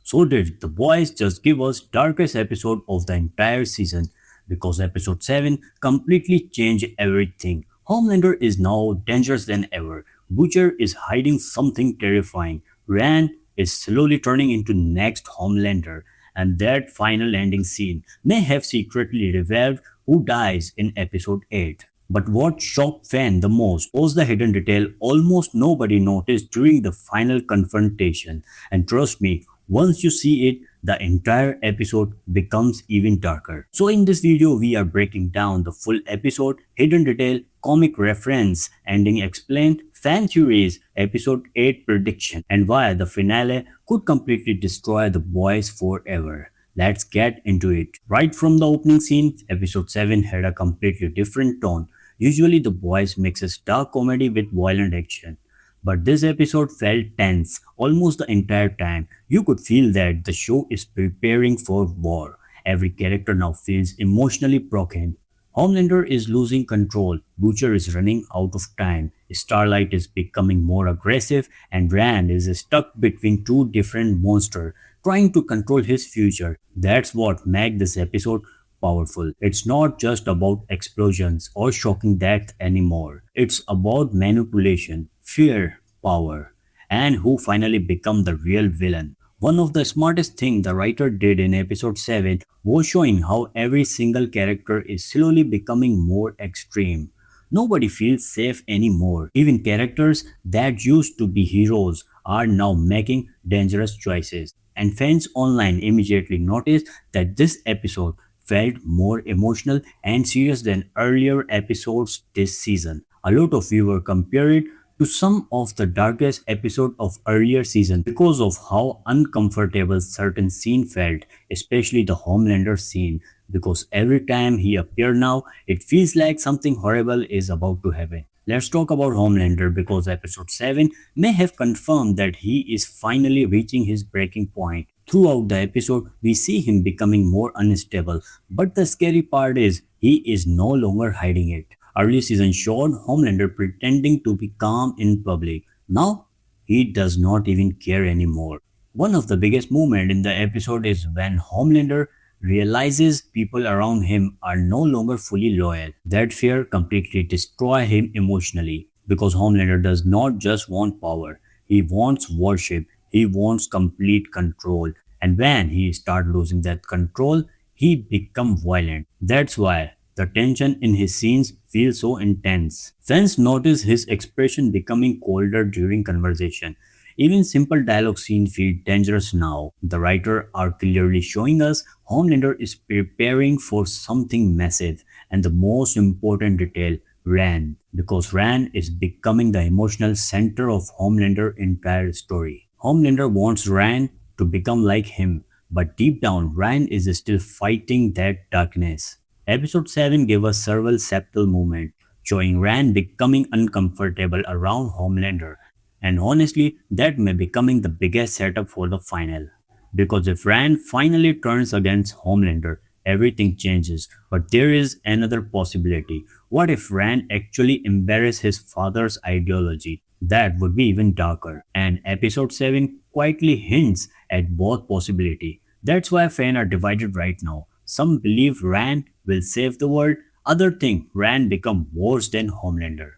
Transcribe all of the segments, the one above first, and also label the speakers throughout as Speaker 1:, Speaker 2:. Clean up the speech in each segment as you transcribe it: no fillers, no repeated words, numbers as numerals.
Speaker 1: So did The Boys just give us darkest episode of the entire season because episode 7 completely changed everything. Homelander is now dangerous than ever. Butcher is hiding something terrifying. Rand is slowly turning into next Homelander, and that final ending scene may have secretly revealed who dies in episode 8. But what shocked fan the most was the hidden detail almost nobody noticed during the final confrontation. And trust me, once you see it, the entire episode becomes even darker. So in this video, we are breaking down the full episode, hidden detail, comic reference, ending explained, fan theories, episode 8 prediction, and why the finale could completely destroy the boys forever. Let's get into it. Right from the opening scene, episode 7 had a completely different tone. Usually the boys mixes dark comedy with violent action. But this episode felt tense almost the entire time. You could feel that the show is preparing for war. Every character now feels emotionally broken. Homelander is losing control, Butcher is running out of time, Starlight is becoming more aggressive, and Rand is stuck between two different monsters trying to control his future. That's what makes this episode powerful. It's not just about explosions or shocking death anymore. It's about manipulation, fear, power, and who finally become the real villain. One of the smartest things the writer did in episode 7 was showing how every single character is slowly becoming more extreme. Nobody feels safe anymore. Even characters that used to be heroes are now making dangerous choices. And fans online immediately noticed that this episode felt more emotional and serious than earlier episodes this season. A lot of viewers compare it to some of the darkest episodes of earlier season because of how uncomfortable certain scene felt, especially the Homelander scene, because every time he appears now, it feels like something horrible is about to happen. Let's talk about Homelander because episode 7 may have confirmed that he is finally reaching his breaking point. Throughout the episode, we see him becoming more unstable, but the scary part is he is no longer hiding it. Early season showed Homelander pretending to be calm in public. Now, he does not even care anymore. One of the biggest moments in the episode is when Homelander realizes people around him are no longer fully loyal. That fear completely destroys him emotionally because Homelander does not just want power, he wants worship, he wants complete control. And when he starts losing that control, he becomes violent. That's why the tension in his scenes feels so intense. Fans notice his expression becoming colder during conversation. Even simple dialogue scenes feel dangerous now. The writers are clearly showing us Homelander is preparing for something massive, and the most important detail, Rand, because Rand is becoming the emotional center of Homelander's entire story. Homelander wants Rand to become like him, but deep down, Rand is still fighting that darkness. Episode 7 gave us several subtle moments, showing Rand becoming uncomfortable around Homelander. And honestly, that may becoming the biggest setup for the final. Because if Rand finally turns against Homelander, everything changes. But there is another possibility. What if Rand actually embraces his father's ideology? That would be even darker. And episode 7 quietly hints at both possibility. That's why fans are divided right now. Some believe Rand will save the world, others think Rand become worse than Homelander.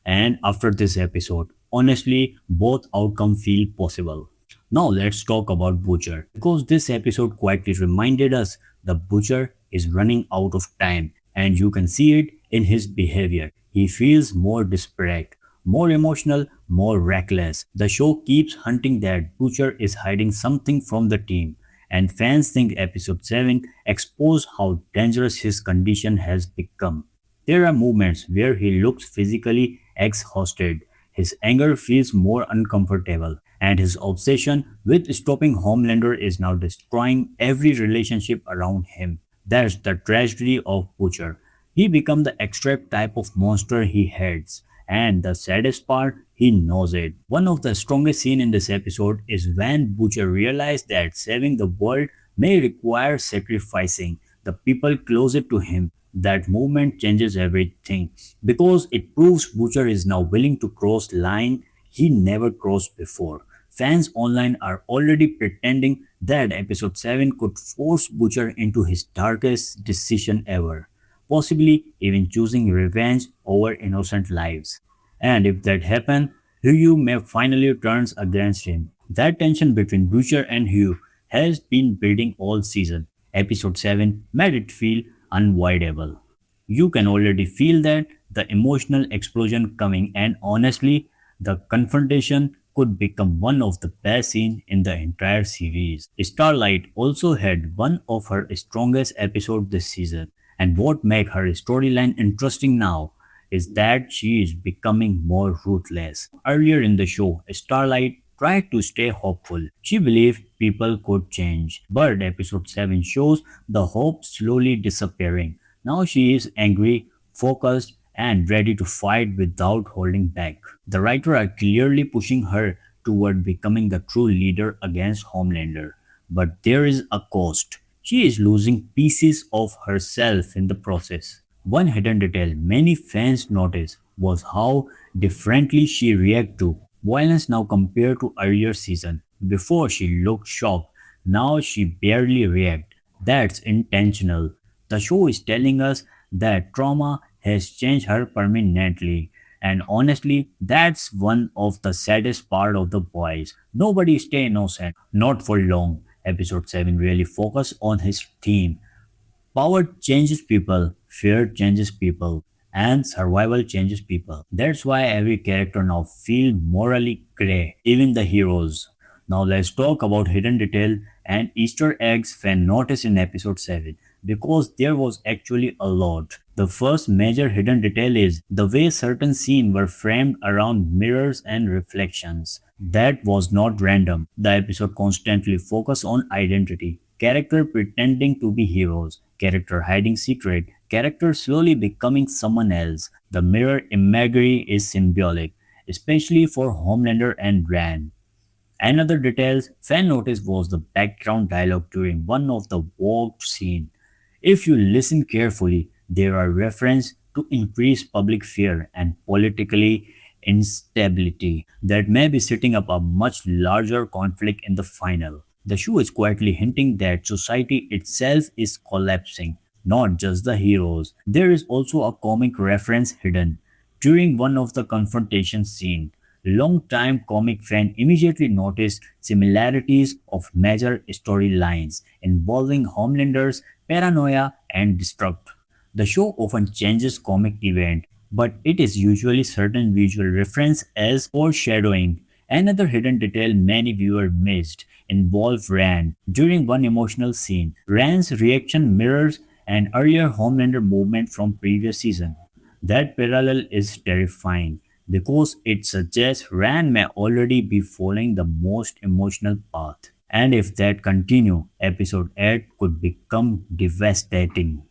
Speaker 1: And after this episode, honestly, both outcomes feel possible. Now let's talk about Butcher because this episode quietly reminded us the Butcher is running out of time and you can see it in his behavior. He feels more desperate, more emotional, more reckless. The show keeps hunting that Butcher is hiding something from the team and fans think episode 7 exposed how dangerous his condition has become. There are moments where he looks physically exhausted, his anger feels more uncomfortable, and his obsession with stopping Homelander is now destroying every relationship around him. That's the tragedy of Butcher. He becomes the extreme type of monster he hates, and the saddest part, he knows it. One of the strongest scenes in this episode is when Butcher realizes that saving the world may require sacrificing the people closer to him. That movement changes everything because it proves Butcher is now willing to cross line he never crossed before. Fans online are already pretending that episode 7 could force Butcher into his darkest decision ever, possibly even choosing revenge over innocent lives. And if that happens, Hugh may finally turns against him. That tension between Butcher and Hugh has been building all season. Episode 7 made it feel unavoidable. You can already feel that the emotional explosion coming, and honestly, the confrontation could become one of the best scenes in the entire series. Starlight also had one of her strongest episodes this season, and what makes her storyline interesting now is that she is becoming more ruthless. Earlier in the show, Starlight tried to stay hopeful. She believed people could change, but episode 7 shows the hope slowly disappearing. Now she is angry, focused, and ready to fight without holding back. The writers are clearly pushing her toward becoming the true leader against Homelander. But there is a cost. She is losing pieces of herself in the process. One hidden detail many fans noticed was how differently she reacted to violence now compared to earlier season. Before she looked shocked, now she barely reacts. That's intentional. The show is telling us that trauma has changed her permanently. And honestly, that's one of the saddest part of the boys. Nobody stay innocent, not for long. Episode 7 really focus on his theme. Power changes people, fear changes people, and survival changes people. That's why every character now feels morally grey, even the heroes. Now let's talk about hidden detail and Easter eggs fan noticed in episode 7 because there was actually a lot. The first major hidden detail is the way certain scenes were framed around mirrors and reflections. That was not random. The episode constantly focused on identity. Character pretending to be heroes, character hiding secret, character slowly becoming someone else. The mirror imagery is symbolic, especially for Homelander and Rand. Another detail fan noticed was the background dialogue during one of the walked scene. If you listen carefully, there are references to increased public fear and politically instability that may be setting up a much larger conflict in the final. The show is quietly hinting that society itself is collapsing, not just the heroes. There is also a comic reference hidden. During one of the confrontation scenes, long-time comic fan immediately noticed similarities of major storylines involving Homelander's paranoia and destruct. The show often changes comic event, but it is usually certain visual reference as foreshadowing. Another hidden detail many viewers missed involved Rand. During one emotional scene, Rand's reaction mirrors an earlier Homelander movement from previous season. That parallel is terrifying because it suggests Rand may already be following the most emotional path. And if that continue, episode 8 could become devastating.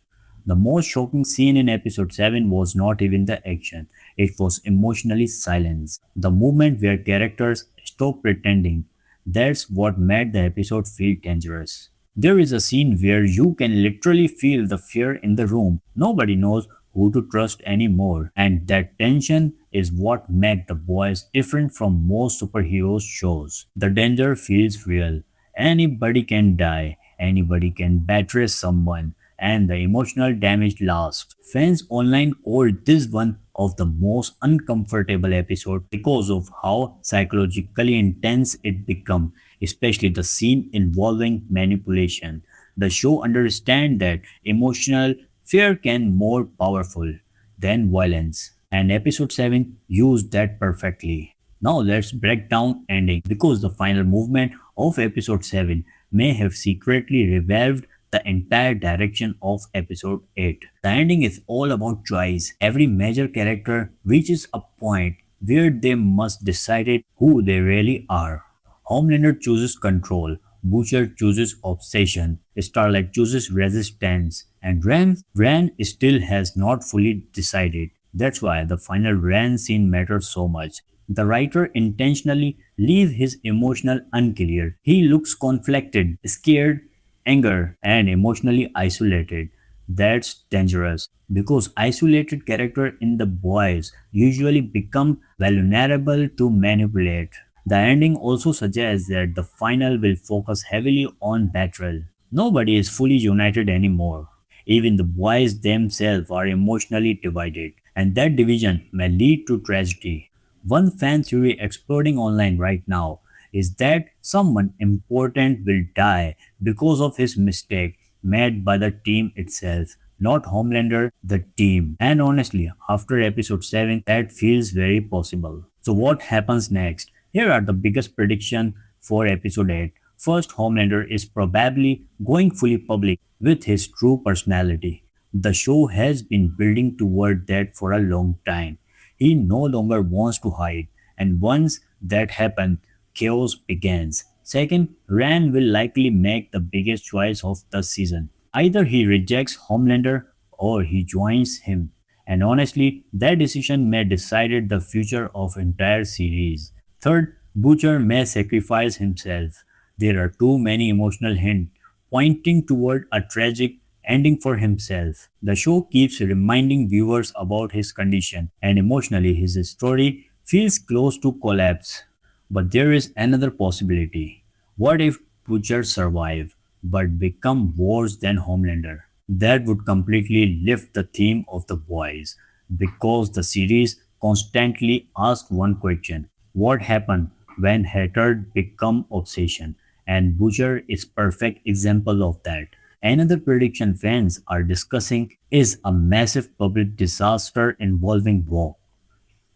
Speaker 1: The most shocking scene in episode 7 was not even the action, it was emotionally silence. The moment where characters stop pretending. That's what made the episode feel dangerous. There is a scene where you can literally feel the fear in the room. Nobody knows who to trust anymore, and that tension is what makes the boys different from most superhero shows. The danger feels real. Anybody can die, anybody can betray someone, and the emotional damage lasts. Fans online called this one of the most uncomfortable episodes because of how psychologically intense it became, especially the scene involving manipulation. The show understands that emotional fear can more powerful than violence, and episode 7 used that perfectly. Now let's break down ending because the final movement of episode 7 may have secretly revived the entire direction of episode 8. The ending is all about choice. Every major character reaches a point where they must decide who they really are. Homelander chooses control, Butcher chooses obsession, Starlight chooses resistance, and Ran still has not fully decided. That's why the final Ran scene matters so much. The writer intentionally leaves his emotional unclear. He looks conflicted, scared, anger, and emotionally isolated. That's dangerous because isolated character in the boys usually become vulnerable to manipulate. The ending also suggests that the final will focus heavily on betrayal. Nobody is fully united anymore. Even the boys themselves are emotionally divided, and that division may lead to tragedy. One fan theory exploding online right now is that someone important will die because of his mistake made by the team itself, not Homelander, the team. And honestly, after episode 7, that feels very possible. So, what happens next? Here are the biggest prediction for episode 8. First, Homelander is probably going fully public with his true personality. The show has been building toward that for a long time. He no longer wants to hide, and once that happens, chaos begins. Second, Rand will likely make the biggest choice of the season. Either he rejects Homelander or he joins him. And honestly, that decision may decide the future of entire series. Third, Butcher may sacrifice himself. There are too many emotional hints pointing toward a tragic ending for himself. The show keeps reminding viewers about his condition, and emotionally, his story feels close to collapse. But there is another possibility. What if Butcher survive but become worse than Homelander? That would completely lift the theme of the boys because the series constantly asks one question: what happened when hatred become obsession? And Butcher is perfect example of that. Another prediction fans are discussing is a massive public disaster involving war.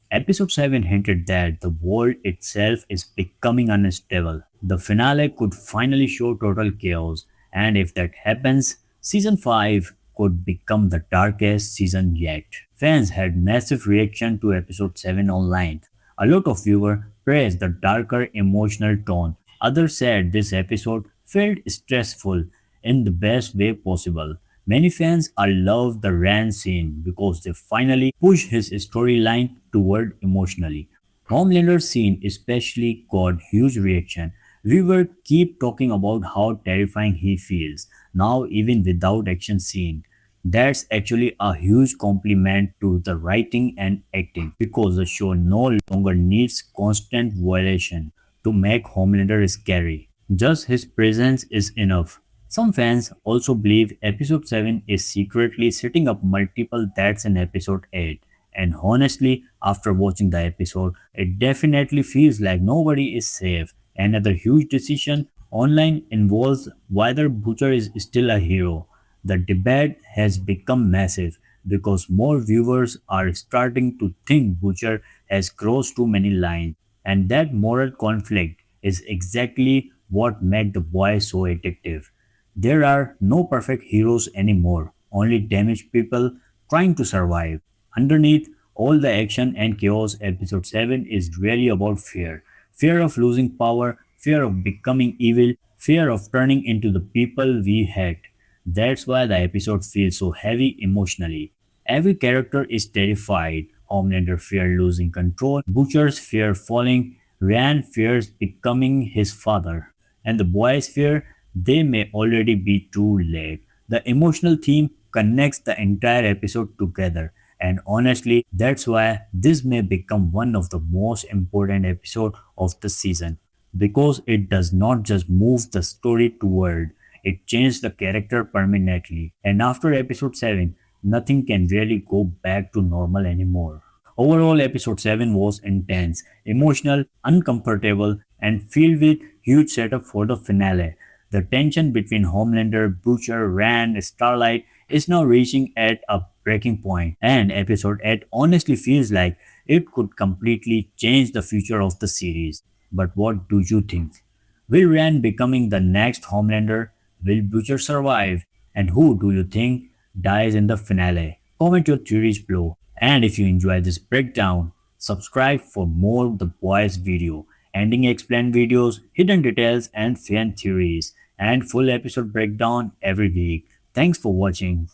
Speaker 1: Episode 7 hinted that the world itself is becoming unstable. The finale could finally show total chaos, and if that happens, season 5 could become the darkest season yet. Fans had massive reaction to episode 7 online. A lot of viewers praised the darker emotional tone. Others said this episode felt stressful in the best way possible. Many fans are love the Rand scene because they finally push his storyline toward emotionally. Homelander's scene especially got huge reaction. Viewers keep talking about how terrifying he feels now even without action scene. That's actually a huge compliment to the writing and acting because the show no longer needs constant violation to make Homelander scary. Just his presence is enough. Some fans also believe episode 7 is secretly setting up multiple deaths in episode 8. And honestly, after watching the episode, it definitely feels like nobody is safe. Another huge decision online involves whether Butcher is still a hero. The debate has become massive because more viewers are starting to think Butcher has crossed too many lines, and that moral conflict is exactly what made the boy so addictive. There are no perfect heroes anymore, only damaged people trying to survive. Underneath all the action and chaos, episode 7 is really about fear: fear of losing power, fear of becoming evil, fear of turning into the people we hate. That's why the episode feels so heavy emotionally. Every character is terrified. Homelander fears losing control, Butcher's fear falling, Rand fears becoming his father, and the boys fear they may already be too late. The emotional theme connects the entire episode together, and honestly, that's why this may become one of the most important episodes of the season because it does not just move the story toward, it changed the character permanently. And after episode 7, nothing can really go back to normal anymore. Overall, episode 7 was intense, emotional, uncomfortable, and filled with huge setup for the finale. The tension between Homelander, Butcher, Rand, Starlight is now reaching at a breaking point, and episode 8 honestly feels like it could completely change the future of the series. But what do you think? Will Rand becoming the next Homelander? Will Butcher survive? And who do you think dies in the finale? Comment your theories below. And if you enjoy this breakdown, subscribe for more The Boys video, ending explained videos, hidden details and fan theories, and full episode breakdown every week. Thanks for watching.